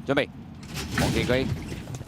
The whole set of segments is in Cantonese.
準備，黃旗舉。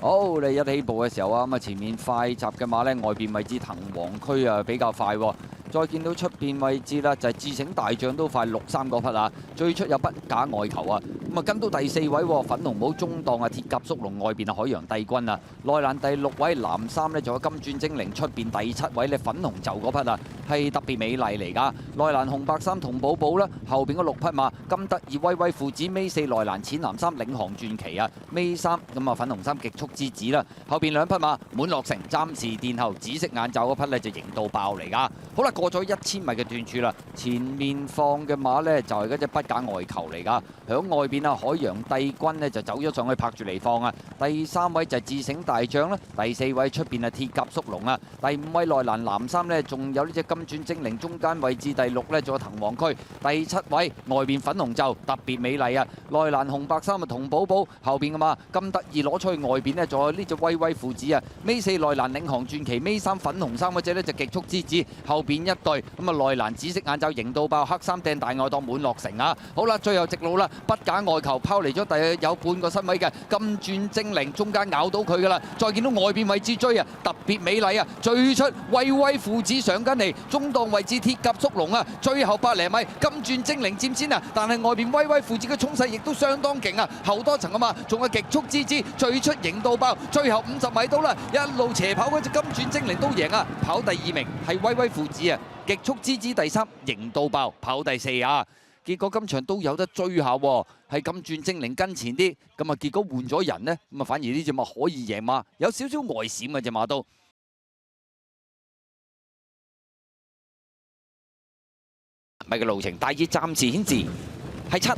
好，你一起步嘅時候啊，咁啊前面快閘嘅馬呢，外邊位置藤黃區啊比較快喎。再見到出邊位置啦，就係智醒大將都快63個匹啊！最出有不假外求啊！咁啊跟到第4位喎，粉紅帽中檔啊，鐵甲縮龍外邊啊，海洋帝君啊，內欄第6位藍衫呢，仲有金鑽精靈，出邊第7位呢，粉紅袖嗰匹啊，係特別美麗嚟㗎。內欄紅白衫同寶寶啦，後邊嗰6匹馬金德爾威威父子，尾4內欄淺藍衫領航傳奇啊，尾3咁啊粉紅衫極速之子啦，後邊2匹馬滿樂城暫時殿後，紫色眼罩嗰匹呢，就型到爆嚟㗎。好啦，過咗1000米嘅斷處啦，前面放嘅馬呢，就係嗰隻不假外求嚟㗎。響外邊啊，海洋帝君呢，就走咗上去拍住嚟放啊。第3位就係智醒大將啦，第4位出邊啊鐵甲縮龍啊，第5位內欄藍衫呢，仲有呢隻金鑽精靈，中間位置第6呢，仲有藤黃區，第7位外邊粉紅袖特別美麗啊。內欄紅白衫啊同寶寶，後邊嘅馬金德爾攞出去外邊呢，仲有呢隻威威父子啊。尾4內欄領航傳奇，尾3粉紅衫嗰隻呢，就極速之子，後邊一對咁啊內欄紫色眼罩型到爆，黑衫掟大外檔滿樂城啊！好啦，最後直路啦，不假外求拋離咗有半個身位嘅金鑽精靈，中間咬到佢噶啦，再見到外邊位置追啊，特別美麗啊！最出威威父子上緊嚟，中檔位置鐵甲縮龍啊，最後100厘米金鑽精靈佔先啊，但係外邊威威父子嘅衝勢亦都相當勁啊，後多層啊嘛，仲有極速之子最出型到爆，最後50米到啦，一路斜跑嗰隻金鑽精靈都贏啊，跑第2名係威威父子啊。極速之子第3，型到爆，跑第4啊！結果今場都有得追下喎，係金鑽精靈跟前啲，咁啊結果換咗人呢，咁啊反而呢隻馬可以贏馬，有少少外閃啊隻馬都。咪嘅路程大致暫時顯示係7。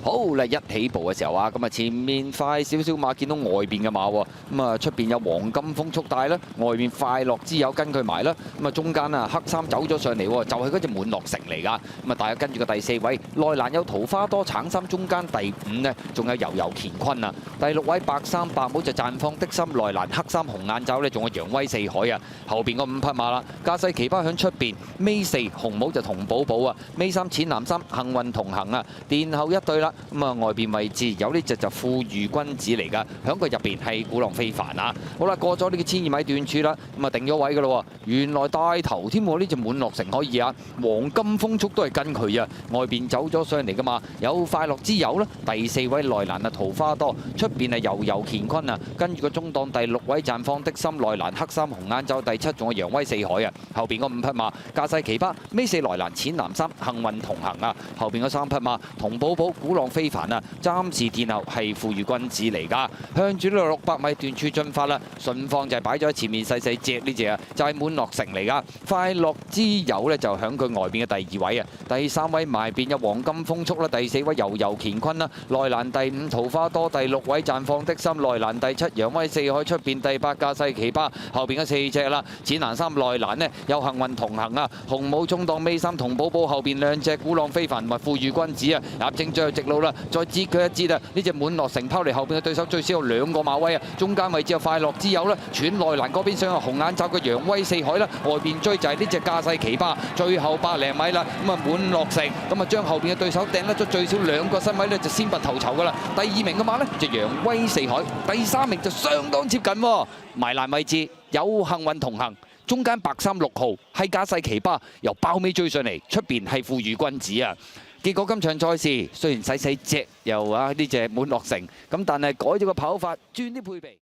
好啦，一起步嘅時候啊，咁啊前面快少少馬見到外邊嘅馬喎，咁啊出邊有黃金風速帶啦，外面快樂之友跟佢埋啦，咁啊中間啊黑衫走咗上嚟喎，就係嗰隻滿樂城嚟㗎，咁啊大家跟住個第4位，內欄有桃花多橙衫，中間第5呢，仲有悠悠乾坤啊，第6位白衫白帽就綻放的心，內欄黑衫紅眼罩呢，仲有揚威四海啊，後邊嗰5匹馬啦，駕勢奇葩響出邊，尾4紅帽就同寶寶啊，尾3淺藍衫幸運同行啊，殿後一對啦。咁啊，外邊位置有呢隻就富裕君子嚟㗎，響佢入邊係鼓浪非凡啊！好啦，過咗呢個1000米段處啦，咁啊定咗位㗎咯喎，原來帶頭添喎，呢隻滿樂城可以啊，黃金風速都係跟佢啊，外邊走咗上嚟㗎嘛，有快樂之友啦，第4位內欄啊桃花多，出邊係悠悠乾坤啊，跟住個中檔第6位綻放的心，內欄黑衫紅眼罩，第7仲有揚威四海啊，後邊嗰5匹馬駕勢奇葩，尾4內欄淺藍衫幸運同行啊，後邊嗰3匹馬同寶寶鼓浪非凡啊！暫時殿後係富裕君子嚟㗎，向住呢個600米段處進發啦。順放就係擺咗喺前面細細隻呢隻啊，就係滿樂城嚟㗎。快樂之友呢，就響佢外邊嘅第2位啊，第3位埋邊有黃金風速啦，第4位悠悠乾坤啦，內欄第5桃花多，第6位綻放的心，內欄第7揚威四海，出邊第8駕勢奇葩，後邊嘅4隻啦，淺藍衫內欄呢，有幸運同行啊，紅帽中檔尾3同寶寶，後邊2隻鼓浪非凡同埋富裕君子啊，入正最後直路啦。再截佢一截啊！呢隻滿樂城拋離後邊嘅對手最少有2個馬威啊！中間位置有快樂之友啦，轉內欄嗰邊上有紅眼罩嘅揚威四海啦，外邊追就係呢隻駕勢奇葩，最後100厘米啦，咁啊滿樂城咁啊將後邊嘅對手掟得咗最少2個身位呢，就先拔頭籌噶啦。第2名嘅馬呢，就揚威四海，第3名就相當接近喎，埋欄位置有幸運同行。中間白衫6號係駕勢奇葩，由包尾追上嚟，出邊係富裕君子啊！結果今場賽事雖然細細隻又啊呢隻滿樂城咁，但係改咗個跑法，轉啲配備。